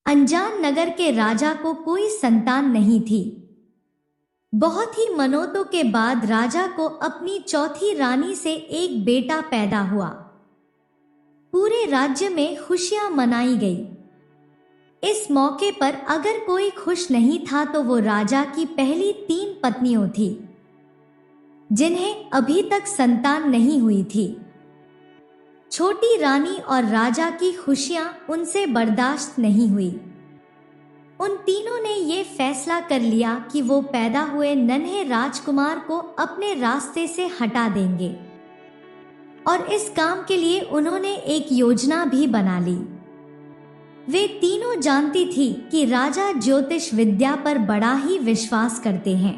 अनजान नगर के राजा को कोई संतान नहीं थी। बहुत ही मनोतों के बाद राजा को अपनी चौथी रानी से एक बेटा पैदा हुआ। पूरे राज्य में खुशियां मनाई गई। इस मौके पर अगर कोई खुश नहीं था तो वो राजा की पहली 3 पत्नियों थी, जिन्हें अभी तक संतान नहीं हुई थी। छोटी रानी और राजा की खुशियां उनसे बर्दाश्त नहीं हुई। उन तीनों ने ये फैसला कर लिया कि वो पैदा हुए नन्हे राजकुमार को अपने रास्ते से हटा देंगे, और इस काम के लिए उन्होंने एक योजना भी बना ली। वे तीनों जानती थी कि राजा ज्योतिष विद्या पर बड़ा ही विश्वास करते हैं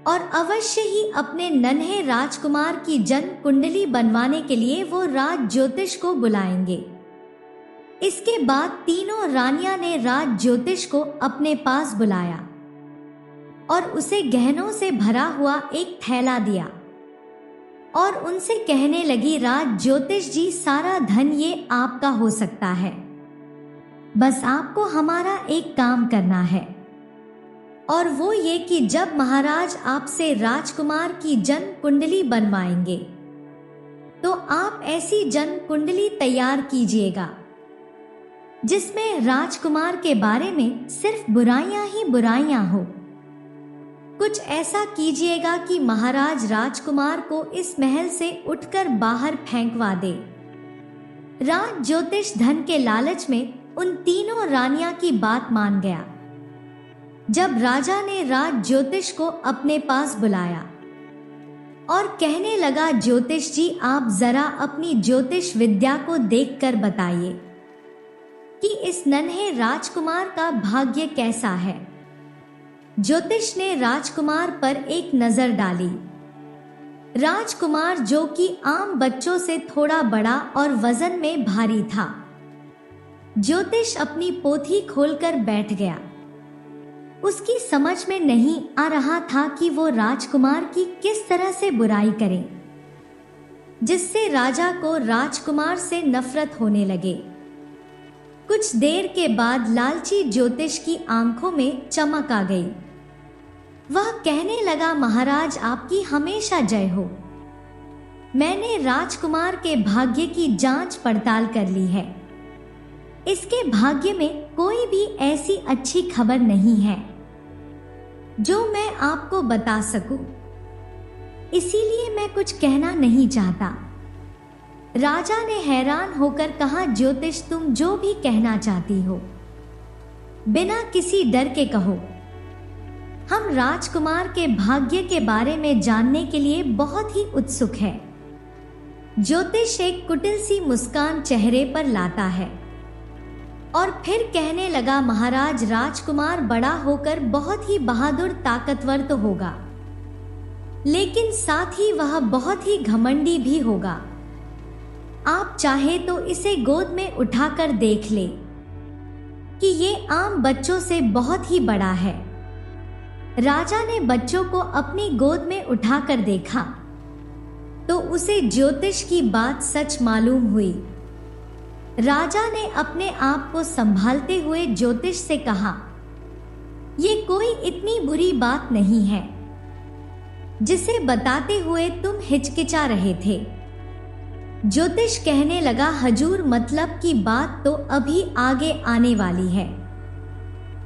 और अवश्य ही अपने नन्हे राजकुमार की जन्म कुंडली बनवाने के लिए वो राज ज्योतिष को बुलाएंगे। इसके बाद तीनों रानियां ने राज ज्योतिष को अपने पास बुलाया और उसे गहनों से भरा हुआ एक थैला दिया और उनसे कहने लगी, राज ज्योतिष जी, सारा धन ये आपका हो सकता है, बस आपको हमारा एक काम करना है, और वो ये कि जब महाराज आपसे राजकुमार की जन्म कुंडली बनवाएंगे तो आप ऐसी जन्म कुंडली तैयार कीजिएगा जिसमें राजकुमार के बारे में सिर्फ बुराइयां ही बुराइयां हो। कुछ ऐसा कीजिएगा कि महाराज राजकुमार को इस महल से उठकर बाहर फेंकवा दे। राज ज्योतिष धन के लालच में उन तीनों रानियां की बात मान गया। जब राजा ने राज ज्योतिष को अपने पास बुलाया और कहने लगा, ज्योतिष जी, आप जरा अपनी ज्योतिष विद्या को देखकर बताइए कि इस नन्हे राजकुमार का भाग्य कैसा है। ज्योतिष ने राजकुमार पर एक नजर डाली। राजकुमार, जो कि आम बच्चों से थोड़ा बड़ा और वजन में भारी था। ज्योतिष अपनी पोथी खोलकर बैठ गया। उसकी समझ में नहीं आ रहा था कि वो राजकुमार की किस तरह से बुराई करे जिससे राजा को राजकुमार से नफरत होने लगे। कुछ देर के बाद लालची ज्योतिष की आंखों में चमक आ गई। वह कहने लगा, महाराज आपकी हमेशा जय हो। मैंने राजकुमार के भाग्य की जांच पड़ताल कर ली है। इसके भाग्य में कोई भी ऐसी अच्छी खबर नहीं है जो मैं आपको बता सकूं, इसीलिए मैं कुछ कहना नहीं चाहता। राजा ने हैरान होकर कहा, ज्योतिष, तुम जो भी कहना चाहती हो बिना किसी डर के कहो। हम राजकुमार के भाग्य के बारे में जानने के लिए बहुत ही उत्सुक है। ज्योतिष एक कुटिल सी मुस्कान चेहरे पर लाता है और फिर कहने लगा, महाराज, राजकुमार बड़ा होकर बहुत ही बहादुर ताकतवर तो होगा, लेकिन साथ ही वह बहुत ही घमंडी भी होगा। आप चाहे तो इसे गोद में उठाकर देख ले कि ये आम बच्चों से बहुत ही बड़ा है। राजा ने बच्चों को अपनी गोद में उठाकर देखा तो उसे ज्योतिष की बात सच मालूम हुई। राजा ने अपने आप को संभालते हुए ज्योतिष से कहा, ये कोई इतनी बुरी बात नहीं है जिसे बताते हुए तुम हिचकिचा रहे थे। ज्योतिष कहने लगा, हजूर, मतलब की बात तो अभी आगे आने वाली है।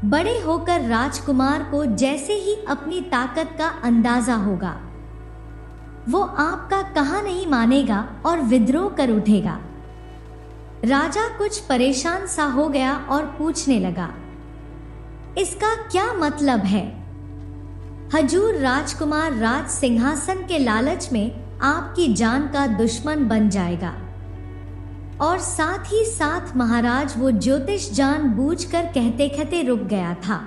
बड़े होकर राजकुमार को जैसे ही अपनी ताकत का अंदाजा होगा वो आपका कहा नहीं मानेगा और विद्रोह कर उठेगा। राजा कुछ परेशान सा हो गया और पूछने लगा, इसका क्या मतलब है? हजूर, राजकुमार राज सिंहासन के लालच में आपकी जान का दुश्मन बन जाएगा, और साथ ही साथ महाराज, वो ज्योतिष जानबूझकर कहते कहते रुक गया था।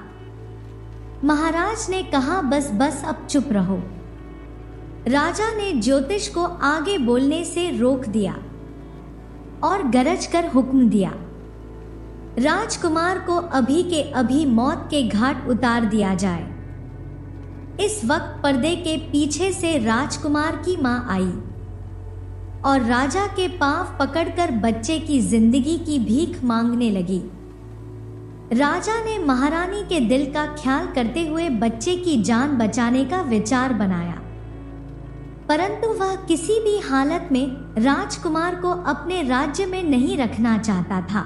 महाराज ने कहा, बस बस अब चुप रहो। राजा ने ज्योतिष को आगे बोलने से रोक दिया और गरज कर हुक्म दिया, राजकुमार को अभी के अभी मौत के घाट उतार दिया जाए। इस वक्त पर्दे के पीछे से राजकुमार की मां आई और राजा के पांव पकड़कर बच्चे की जिंदगी की भीख मांगने लगी। राजा ने महारानी के दिल का ख्याल करते हुए बच्चे की जान बचाने का विचार बनाया, परंतु वह किसी भी हालत में राजकुमार को अपने राज्य में नहीं रखना चाहता था।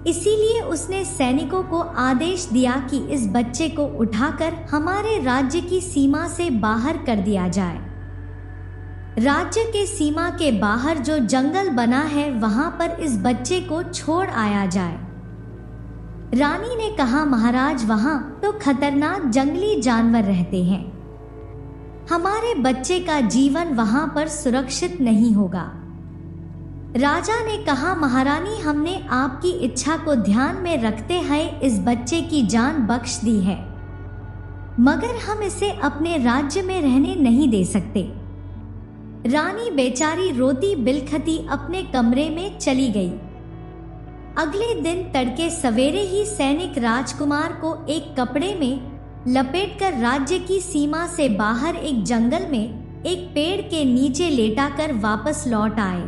इसीलिए उसने सैनिकों को आदेश दिया कि इस बच्चे को उठाकर हमारे राज्य की सीमा से बाहर कर दिया जाए। राज्य के सीमा के बाहर जो जंगल बना है वहां पर इस बच्चे को छोड़ आया जाए। रानी ने कहा, महाराज, वहां तो खतरनाक जंगली जानवर रहते हैं, हमारे बच्चे का जीवन वहां पर सुरक्षित नहीं होगा। राजा ने कहा, महारानी, हमने आपकी इच्छा को ध्यान में रखते हुए इस बच्चे की जान बख्श दी है, मगर हम इसे अपने राज्य में रहने नहीं दे सकते। रानी बेचारी रोती बिलखती अपने कमरे में चली गई। अगले दिन तड़के सवेरे ही सैनिक राजकुमार को एक कपड़े में लपेटकर राज्य की सीमा से बाहर एक जंगल में एक पेड़ के नीचे लेटाकर वापस लौट आए।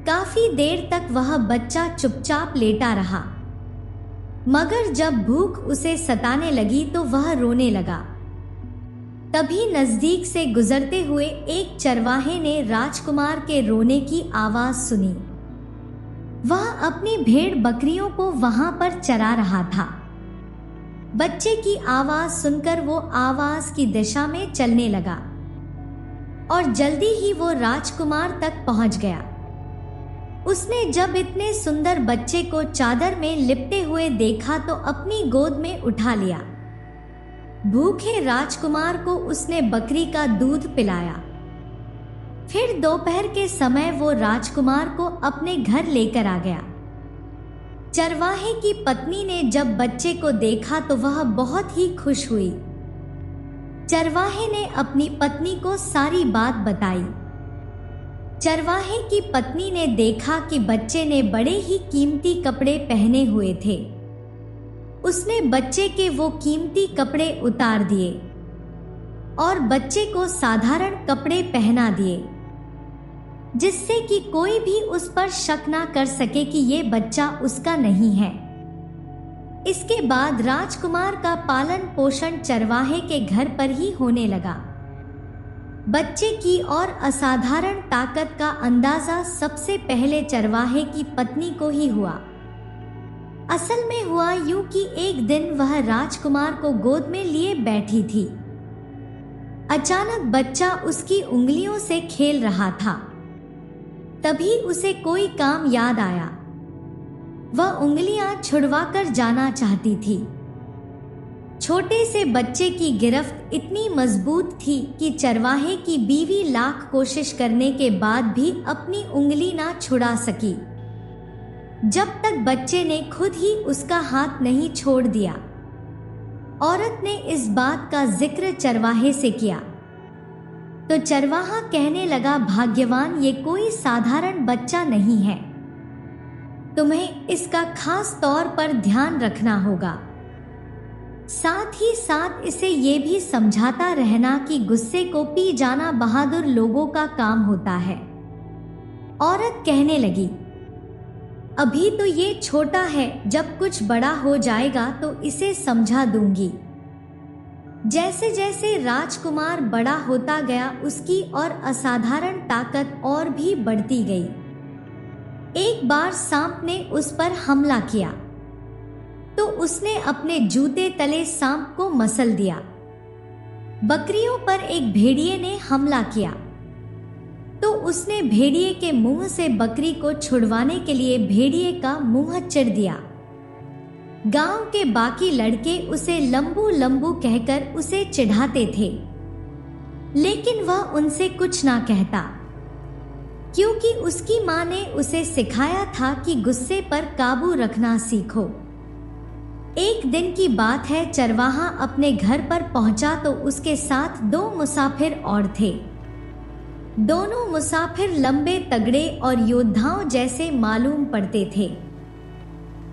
काफी देर तक वह बच्चा चुपचाप लेटा रहा, मगर जब भूख उसे सताने लगी तो वह रोने लगा। तभी नजदीक से गुजरते हुए एक चरवाहे ने राजकुमार के रोने की आवाज सुनी। वह अपनी भेड़ बकरियों को वहां पर चरा रहा था। बच्चे की आवाज सुनकर वो आवाज की दिशा में चलने लगा और जल्दी ही वो राजकुमार तक पहुंच गया। उसने जब इतने सुंदर बच्चे को चादर में लिपटे हुए देखा तो अपनी गोद में उठा लिया। भूखे राजकुमार को उसने बकरी का दूध पिलाया। फिर दोपहर के समय वो राजकुमार को अपने घर लेकर आ गया। चरवाहे की पत्नी ने जब बच्चे को देखा तो वह बहुत ही खुश हुई। चरवाहे ने अपनी पत्नी को सारी बात बताई। चरवाहे की पत्नी ने देखा कि बच्चे ने बड़े ही कीमती कपड़े पहने हुए थे। उसने बच्चे के वो कीमती कपड़े उतार दिए और बच्चे को साधारण कपड़े पहना दिए, जिससे कि कोई भी उस पर शक ना कर सके कि ये बच्चा उसका नहीं है। इसके बाद राजकुमार का पालन पोषण चरवाहे के घर पर ही होने लगा। बच्चे की और असाधारण ताकत का अंदाजा सबसे पहले चरवाहे की पत्नी को ही हुआ। असल में हुआ यूं कि एक दिन वह राजकुमार को गोद में लिए बैठी थी। अचानक बच्चा उसकी उंगलियों से खेल रहा था। तभी उसे कोई काम याद आया। वह उंगलियां छुड़वाकर जाना चाहती थी। छोटे से बच्चे की गिरफ्त इतनी मजबूत थी कि चरवाहे की बीवी लाख कोशिश करने के बाद भी अपनी उंगली ना छुड़ा सकी, जब तक बच्चे ने खुद ही उसका हाथ नहीं छोड़ दिया। औरत ने इस बात का जिक्र चरवाहे से किया तो चरवाहा कहने लगा, भाग्यवान, ये कोई साधारण बच्चा नहीं है, तुम्हें इसका खास तौर पर ध्यान रखना होगा। साथ ही साथ इसे ये भी समझाता रहना कि गुस्से को पी जाना बहादुर लोगों का काम होता है। औरत कहने लगी, अभी तो ये छोटा है, जब कुछ बड़ा हो जाएगा तो इसे समझा दूंगी। जैसे जैसे राजकुमार बड़ा होता गया उसकी और असाधारण ताकत और भी बढ़ती गई। एक बार सांप ने उस पर हमला किया तो उसने अपने जूते तले सांप को मसल दिया। बकरियों पर एक भेड़िए ने हमला किया तो उसने भेड़िए के मुंह से बकरी को छुड़वाने के लिए भेड़िए का मुंह चिर दिया। गांव के बाकी लड़के उसे लंबू लंबू कहकर उसे चिढ़ाते थे, लेकिन वह उनसे कुछ ना कहता, क्योंकि उसकी मां ने उसे सिखाया था कि गुस्से पर काबू रखना सीखो। एक दिन की बात है, चरवाहा अपने घर पर पहुंचा तो उसके साथ 2 मुसाफिर और थे। दोनों मुसाफिर लंबे तगड़े और योद्धाओं जैसे मालूम पड़ते थे,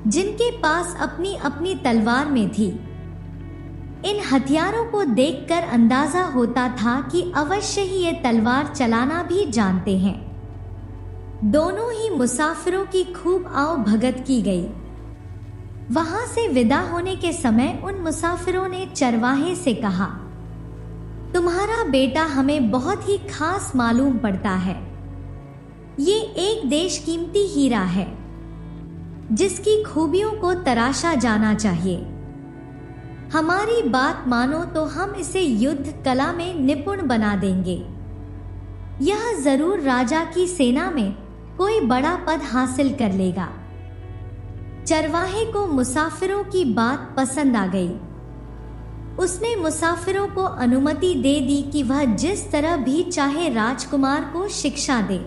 जिनके पास अपनी अपनी तलवार में थी। इन हथियारों को देखकर अंदाजा होता था कि अवश्य ही ये तलवार चलाना भी जानते हैं। दोनों ही मुसाफिरों की खूब आओ भगत की गई। वहां से विदा होने के समय उन मुसाफिरों ने चरवाहे से कहा, तुम्हारा बेटा हमें बहुत ही खास मालूम पड़ता है। ये एक देशकीमती हीरा है जिसकी खूबियों को तराशा जाना चाहिए। हमारी बात मानो तो हम इसे युद्ध कला में निपुण बना देंगे। यह जरूर राजा की सेना में कोई बड़ा पद हासिल कर लेगा। चरवाहे को मुसाफिरों की बात पसंद आ गई। उसने मुसाफिरों को अनुमति दे दी कि वह जिस तरह भी चाहे राजकुमार को शिक्षा दे।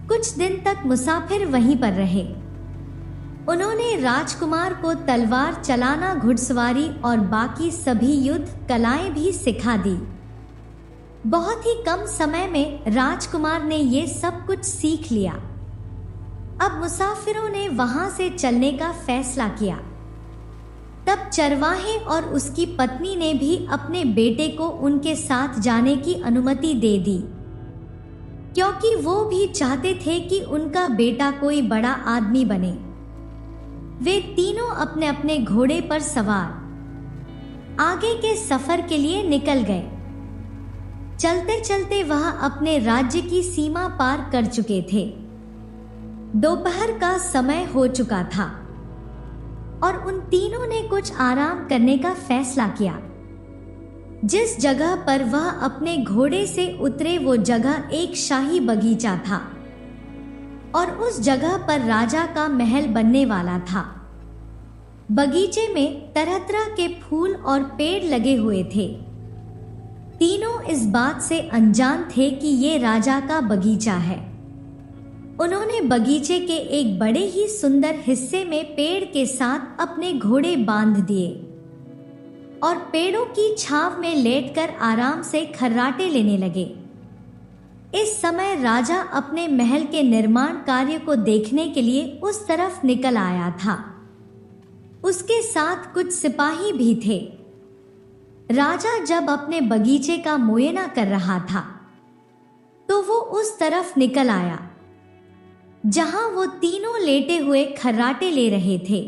कुछ दिन तक मुसाफिर वहीं पर रहे। उन्होंने राजकुमार को तलवार चलाना, घुड़सवारी और बाकी सभी युद्ध कलाएं भी सिखा दी। बहुत ही कम समय में राजकुमार ने ये सब कुछ सीख लिया। अब मुसाफिरों ने वहां से चलने का फैसला किया। तब चरवाहे और उसकी पत्नी ने भी अपने बेटे को उनके साथ जाने की अनुमति दे दी, क्योंकि वो भी चाहते थे कि उनका बेटा कोई बड़ा आदमी बने। वे तीनों अपने अपने घोड़े पर सवार आगे के सफर के लिए निकल गए। चलते चलते वह अपने राज्य की सीमा पार कर चुके थे। दोपहर का समय हो चुका था और उन तीनों ने कुछ आराम करने का फैसला किया। जिस जगह पर वह अपने घोड़े से उतरे वो जगह एक शाही बगीचा था और उस जगह पर राजा का महल बनने वाला था। बगीचे में तरह तरह के फूल और पेड़ लगे हुए थे। तीनों इस बात से अनजान थे कि ये राजा का बगीचा है। उन्होंने बगीचे के एक बड़े ही सुंदर हिस्से में पेड़ के साथ अपने घोड़े बांध दिए और पेड़ों की छांव में लेटकर आराम से खर्राटे लेने लगे। इस समय राजा अपने महल के निर्माण कार्य को देखने के लिए उस तरफ निकल आया था। उसके साथ कुछ सिपाही भी थे। राजा जब अपने बगीचे का मुआयना कर रहा था तो वो उस तरफ निकल आया जहां वो तीनों लेटे हुए खर्राटे ले रहे थे।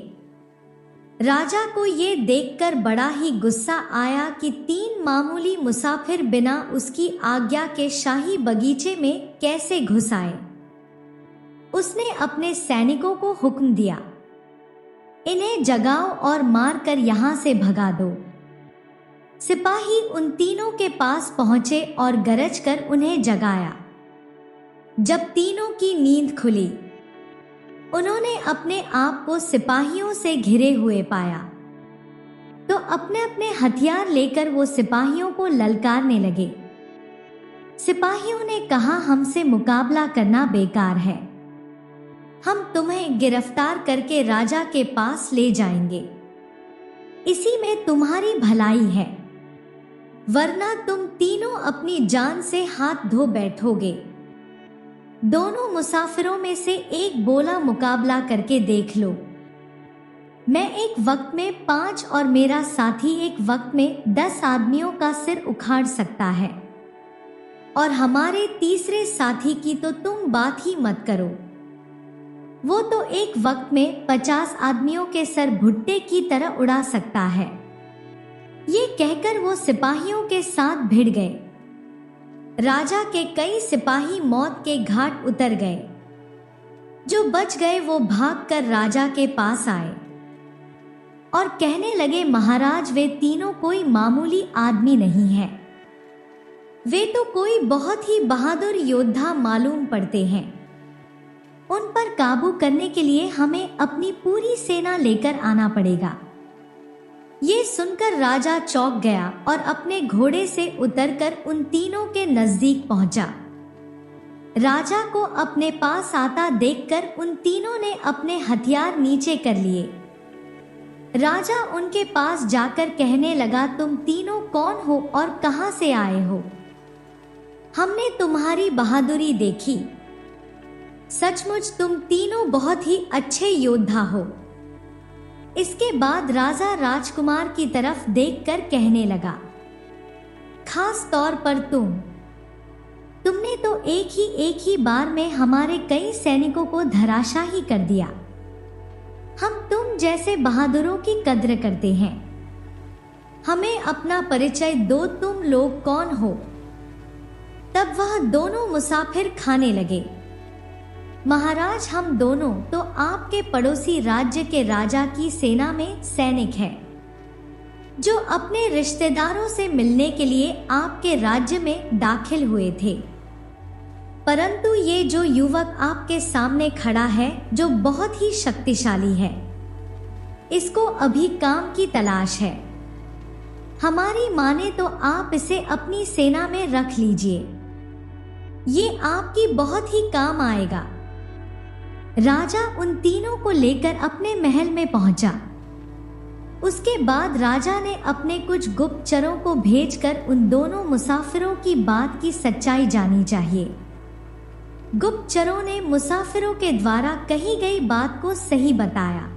राजा को ये देखकर बड़ा ही गुस्सा आया कि तीन मामूली मुसाफिर बिना उसकी आज्ञा के शाही बगीचे में कैसे घुस आए। उसने अपने सैनिकों को हुक्म दिया, इन्हें जगाओ और मारकर यहां से भगा दो। सिपाही उन तीनों के पास पहुंचे और गरज कर उन्हें जगाया। जब तीनों की नींद खुली, उन्होंने अपने आप को सिपाहियों से घिरे हुए पाया तो अपने अपने हथियार लेकर वो सिपाहियों को ललकारने लगे। सिपाहियों ने कहा, हमसे मुकाबला करना बेकार है। हम तुम्हें गिरफ्तार करके राजा के पास ले जाएंगे। इसी में तुम्हारी भलाई है, वरना तुम तीनों अपनी जान से हाथ धो बैठोगे। दोनों मुसाफिरों में से एक बोला, मुकाबला करके देख लो। मैं एक वक्त में 5 और मेरा साथी एक वक्त में 10 आदमियों का सिर उखाड़ सकता है, और हमारे तीसरे साथी की तो तुम बात ही मत करो। वो तो एक वक्त में 50 आदमियों के सर भुट्टे की तरह उड़ा सकता है। ये कहकर वो सिपाहियों के साथ भिड़ गए। राजा के कई सिपाही मौत के घाट उतर गए। जो बच गए वो भागकर राजा के पास आए और कहने लगे, महाराज, वे तीनों कोई मामूली आदमी नहीं है। वे तो कोई बहुत ही बहादुर योद्धा मालूम पड़ते हैं। उन पर काबू करने के लिए हमें अपनी पूरी सेना लेकर आना पड़ेगा। ये सुनकर राजा चौंक गया और अपने घोड़े से उतरकर उन तीनों के नजदीक पहुंचा। राजा को अपने पास आता देखकर उन तीनों ने अपने हथियार नीचे कर लिए। राजा उनके पास जाकर कहने लगा, तुम तीनों कौन हो और कहां से आए हो? हमने तुम्हारी बहादुरी देखी। सचमुच तुम तीनों बहुत ही अच्छे योद्धा हो। इसके बाद राजा राजकुमार की तरफ देखकर कहने लगा, खास तौर पर तुमने तो एक ही बार में हमारे कई सैनिकों को धराशाही कर दिया। हम तुम जैसे बहादुरों की कद्र करते हैं। हमें अपना परिचय दो, तुम लोग कौन हो? तब वह दोनों मुसाफिर खाने लगे। महाराज, हम दोनों तो आपके पड़ोसी राज्य के राजा की सेना में सैनिक हैं, जो अपने रिश्तेदारों से मिलने के लिए आपके राज्य में दाखिल हुए थे। परंतु ये जो युवक आपके सामने खड़ा है, जो बहुत ही शक्तिशाली है, इसको अभी काम की तलाश है। हमारी माने तो आप इसे अपनी सेना में रख लीजिए, ये आपकी बहुत ही काम आएगा। राजा उन तीनों को लेकर अपने महल में पहुंचा। उसके बाद राजा ने अपने कुछ गुप्तचरों को भेजकर उन दोनों मुसाफिरों की बात की सच्चाई जानी चाहिए। गुप्तचरों ने मुसाफिरों के द्वारा कही गई बात को सही बताया।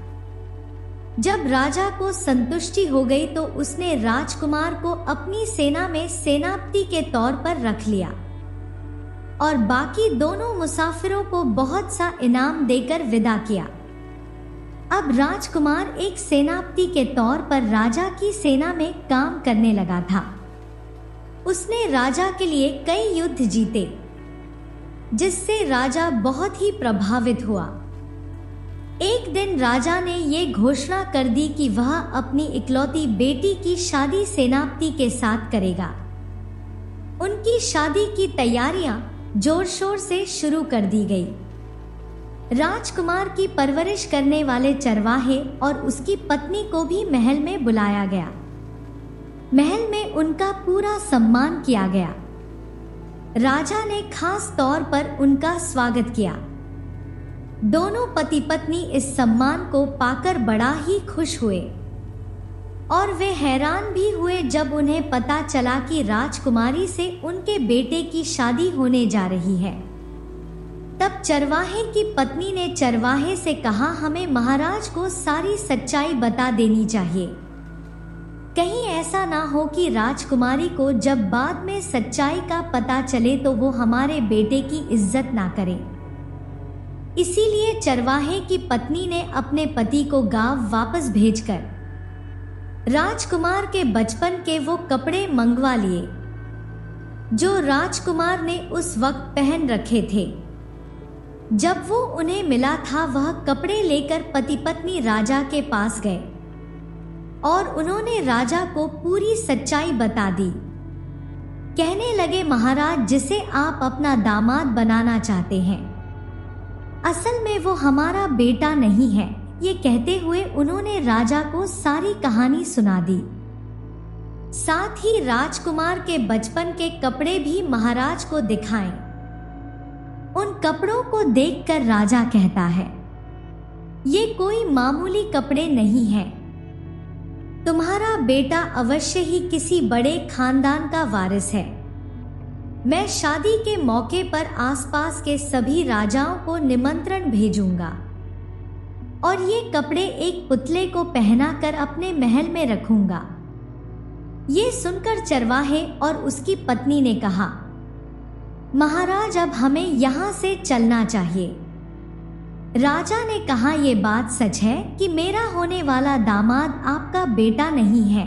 जब राजा को संतुष्टि हो गई तो उसने राजकुमार को अपनी सेना में सेनापति के तौर पर रख लिया और बाकी दोनों मुसाफिरों को बहुत सा इनाम देकर विदा किया। अब राजकुमार एक सेनापति के तौर पर राजा की सेना में काम करने लगा था। उसने राजा के लिए कई युद्ध जीते, जिससे राजा बहुत ही प्रभावित हुआ। एक दिन राजा ने ये घोषणा कर दी कि वह अपनी इकलौती बेटी की शादी सेनापति के साथ करेगा। उनकी शादी की तैयारियां जोर शोर से शुरू कर दी गई। राजकुमार की परवरिश करने वाले चरवाहे और उसकी पत्नी को भी महल में बुलाया गया। महल में उनका पूरा सम्मान किया गया। राजा ने खास तौर पर उनका स्वागत किया। दोनों पति पत्नी इस सम्मान को पाकर बड़ा ही खुश हुए और वे हैरान भी हुए जब उन्हें पता चला कि राजकुमारी से उनके बेटे की शादी होने जा रही है। तब चरवाहे की पत्नी ने चरवाहे से कहा, हमें महाराज को सारी सच्चाई बता देनी चाहिए। कहीं ऐसा ना हो कि राजकुमारी को जब बाद में सच्चाई का पता चले तो वो हमारे बेटे की इज्जत ना करे। इसीलिए चरवाहे की पत्नी ने अपने पति को गांव वापस भेजकर राजकुमार के बचपन के वो कपड़े मंगवा लिए जो राजकुमार ने उस वक्त पहन रखे थे। जब वो उन्हें मिला था, वह कपड़े लेकर पति पत्नी राजा के पास गए और उन्होंने राजा को पूरी सच्चाई बता दी। कहने लगे, महाराज, जिसे आप अपना दामाद बनाना चाहते हैं, असल में वो हमारा बेटा नहीं है। ये कहते हुए उन्होंने राजा को सारी कहानी सुना दी। साथ ही राजकुमार के बचपन के कपड़े भी महाराज को दिखाएं। उन कपड़ों को देखकर राजा कहता है, ये कोई मामूली कपड़े नहीं हैं। तुम्हारा बेटा अवश्य ही किसी बड़े खानदान का वारिस है। मैं शादी के मौके पर आसपास के सभी राजाओं को निमंत्रण भेजूंगा और ये कपड़े एक पुतले को पहनाकर अपने महल में रखूंगा। ये सुनकर चरवाहे और उसकी पत्नी ने कहा, महाराज, अब हमें यहाँ से चलना चाहिए। राजा ने कहा, यह बात सच है कि मेरा होने वाला दामाद आपका बेटा नहीं है,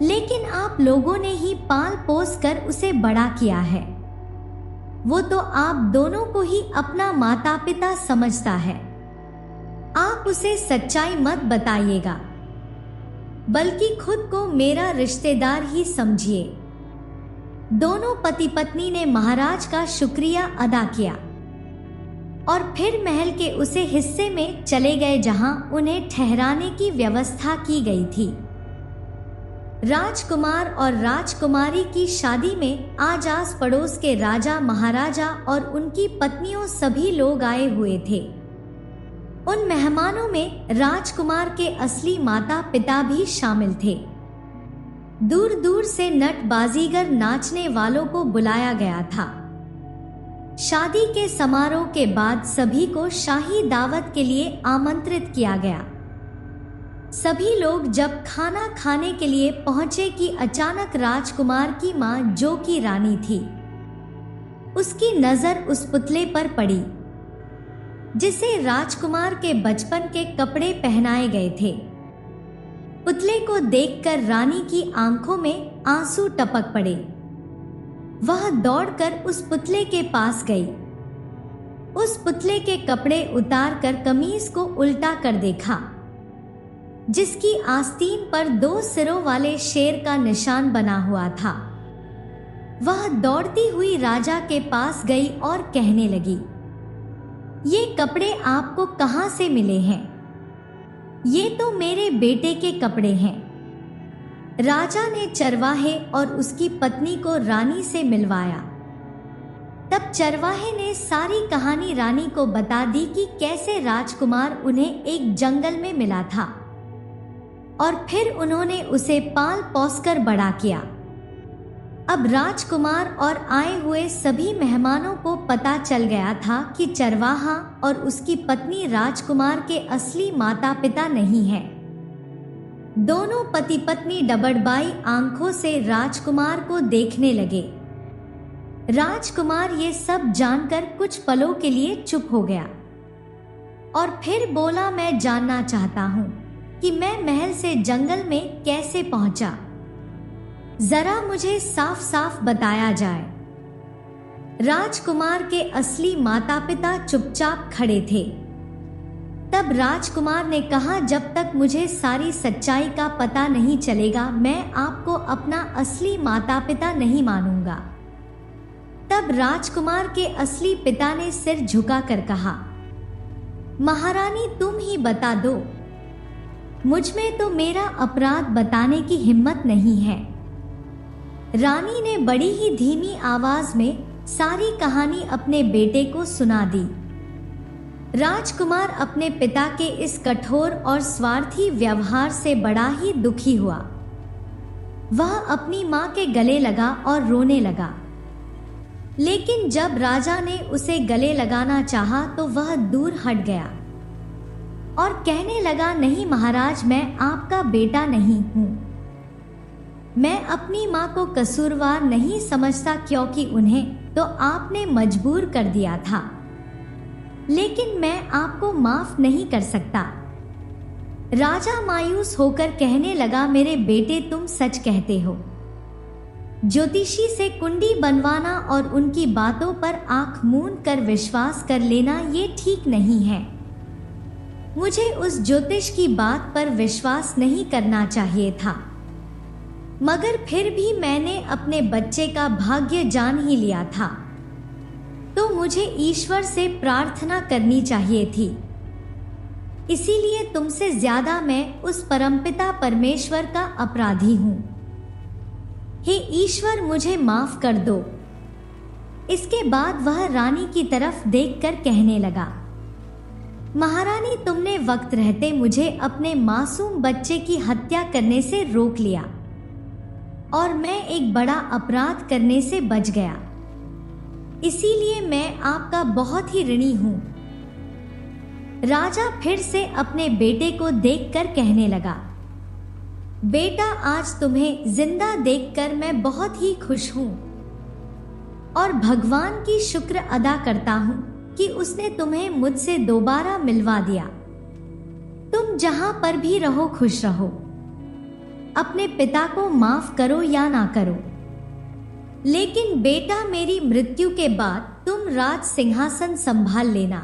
लेकिन आप लोगों ने ही पाल पोस कर उसे बड़ा किया है। वो तो आप दोनों को ही अपना माता पिता समझता है। आप उसे सच्चाई मत बताइएगा, बल्कि खुद को मेरा रिश्तेदार ही समझिए। दोनों पति पत्नी ने महाराज का शुक्रिया अदा किया और फिर महल के उसे हिस्से में चले गए जहां उन्हें ठहराने की व्यवस्था की गई थी। राजकुमार और राजकुमारी की शादी में आस पड़ोस के राजा महाराजा और उनकी पत्नियों सभी लोग आए हुए थे। उन मेहमानों में राजकुमार के असली माता पिता भी शामिल थे। दूर दूर से नट बाजीगर नाचने वालों को बुलाया गया था। शादी के समारोह के बाद सभी को शाही दावत के लिए आमंत्रित किया गया। सभी लोग जब खाना खाने के लिए पहुंचे कि अचानक राजकुमार की मां, जो कि रानी थी, उसकी नजर उस पुतले पर पड़ी। जिसे राजकुमार के बचपन के कपड़े पहनाए गए थे। पुतले को देखकर रानी की आंखों में आंसू टपक पड़े। वह दौड़कर उस पुतले के पास गई। उस पुतले के कपड़े उतारकर कमीज को उल्टा कर देखा, जिसकी आस्तीन पर 2 सिरों वाले शेर का निशान बना हुआ था। वह दौड़ती हुई राजा के पास गई और कहने लगी, ये कपड़े आपको कहां से मिले हैं? ये तो मेरे बेटे के कपड़े हैं। राजा ने चरवाहे और उसकी पत्नी को रानी से मिलवाया। तब चरवाहे ने सारी कहानी रानी को बता दी कि कैसे राजकुमार उन्हें एक जंगल में मिला था और फिर उन्होंने उसे पाल पोसकर बड़ा किया। अब राजकुमार और आए हुए सभी मेहमानों को पता चल गया था कि चरवाहा और उसकी पत्नी राजकुमार के असली माता पिता नहीं हैं। दोनों पति पत्नी डबडबाई आंखों से राजकुमार को देखने लगे। राजकुमार ये सब जानकर कुछ पलों के लिए चुप हो गया और फिर बोला, मैं जानना चाहता हूँ कि मैं महल से जंगल में कैसे पहुंचा। जरा मुझे साफ साफ बताया जाए। राजकुमार के असली माता पिता चुपचाप खड़े थे। तब राजकुमार ने कहा, जब तक मुझे सारी सच्चाई का पता नहीं चलेगा मैं आपको अपना असली माता पिता नहीं मानूंगा। तब राजकुमार के असली पिता ने सिर झुकाकर कहा, महारानी तुम ही बता दो, मुझ में तो मेरा अपराध बताने की हिम्मत नहीं है। रानी ने बड़ी ही धीमी आवाज में सारी कहानी अपने बेटे को सुना दी। राजकुमार अपने पिता के इस कठोर और स्वार्थी व्यवहार से बड़ा ही दुखी हुआ। वह अपनी मां के गले लगा और रोने लगा। लेकिन जब राजा ने उसे गले लगाना चाहा तो वह दूर हट गया और कहने लगा, नहीं महाराज, मैं आपका बेटा नहीं हूं। मैं अपनी मां को कसूरवार नहीं समझता क्योंकि उन्हें तो आपने मजबूर कर दिया था, लेकिन मैं आपको माफ नहीं कर सकता। राजा मायूस होकर कहने लगा, मेरे बेटे तुम सच कहते हो। ज्योतिषी से कुंडी बनवाना और उनकी बातों पर आंख मूंद कर विश्वास कर लेना ये ठीक नहीं है। मुझे उस ज्योतिष की बात पर विश्वास नहीं करना चाहिए था, मगर फिर भी मैंने अपने बच्चे का भाग्य जान ही लिया था, तो मुझे ईश्वर से प्रार्थना करनी चाहिए थी। इसीलिए तुमसे ज्यादा मैं उस परमपिता परमेश्वर का अपराधी हूं। हे ईश्वर, मुझे माफ कर दो। इसके बाद वह रानी की तरफ देखकर कहने लगा, महारानी तुमने वक्त रहते मुझे अपने मासूम बच्चे की हत्या करने से रोक लिया और मैं एक बड़ा अपराध करने से बच गया। इसीलिए मैं आपका बहुत ही ऋणी हूं। राजा फिर से अपने बेटे को देखकर कहने लगा, बेटा आज तुम्हें जिंदा देखकर मैं बहुत ही खुश हूं और भगवान की शुक्र अदा करता हूं कि उसने तुम्हें मुझसे दोबारा मिलवा दिया। तुम जहां पर भी रहो खुश रहो। अपने पिता को माफ करो या ना करो, लेकिन बेटा मेरी मृत्यु के बाद तुम राज सिंहासन संभाल लेना।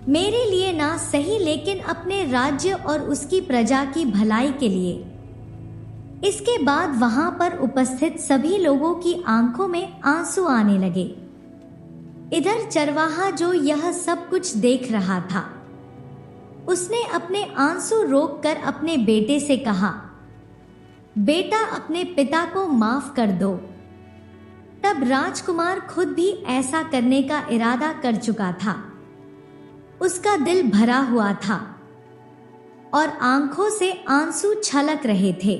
मेरे लिए ना सही लेकिन अपने राज्य और उसकी प्रजा की भलाई के लिए। इसके बाद वहां पर उपस्थित सभी लोगों की आंखों में आंसू आने लगे। इधर चरवाहा जो यह सब कुछ देख रहा था, उसने अपने आंसू रोककर अपने बेटे से कहा, बेटा अपने पिता को माफ कर दो। तब राजकुमार खुद भी ऐसा करने का इरादा कर चुका था। उसका दिल भरा हुआ था और आंखों से आंसू छलक रहे थे।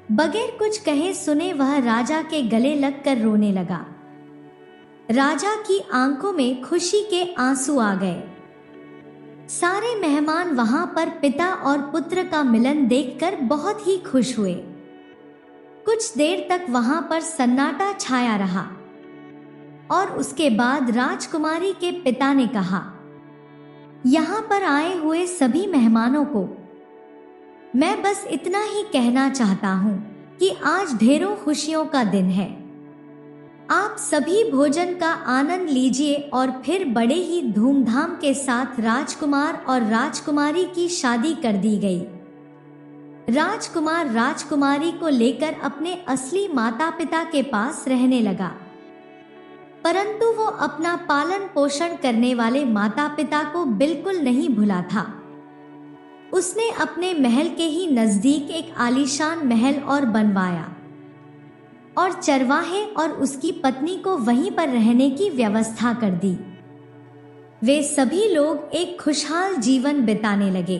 बगैर कुछ कहे सुने वह राजा के गले लगकर रोने लगा। राजा की आंखों में खुशी के आंसू आ गए। सारे मेहमान वहां पर पिता और पुत्र का मिलन देखकर बहुत ही खुश हुए। कुछ देर तक वहां पर सन्नाटा छाया रहा। और उसके बाद राजकुमारी के पिता ने कहा, यहाँ पर आए हुए सभी मेहमानों को मैं बस इतना ही कहना चाहता हूँ कि आज ढेरों खुशियों का दिन है। आप सभी भोजन का आनंद लीजिए। और फिर बड़े ही धूमधाम के साथ राजकुमार और राजकुमारी की शादी कर दी गई। राजकुमार राजकुमारी को लेकर अपने असली माता पिता के पास रहने लगा, परंतु वो अपना पालन पोषण करने वाले माता पिता को बिल्कुल नहीं भुला था। उसने अपने महल के ही नजदीक एक आलीशान महल और बनवाया और चरवाहे और उसकी पत्नी को वहीं पर रहने की व्यवस्था कर दी। वे सभी लोग एक खुशहाल जीवन बिताने लगे।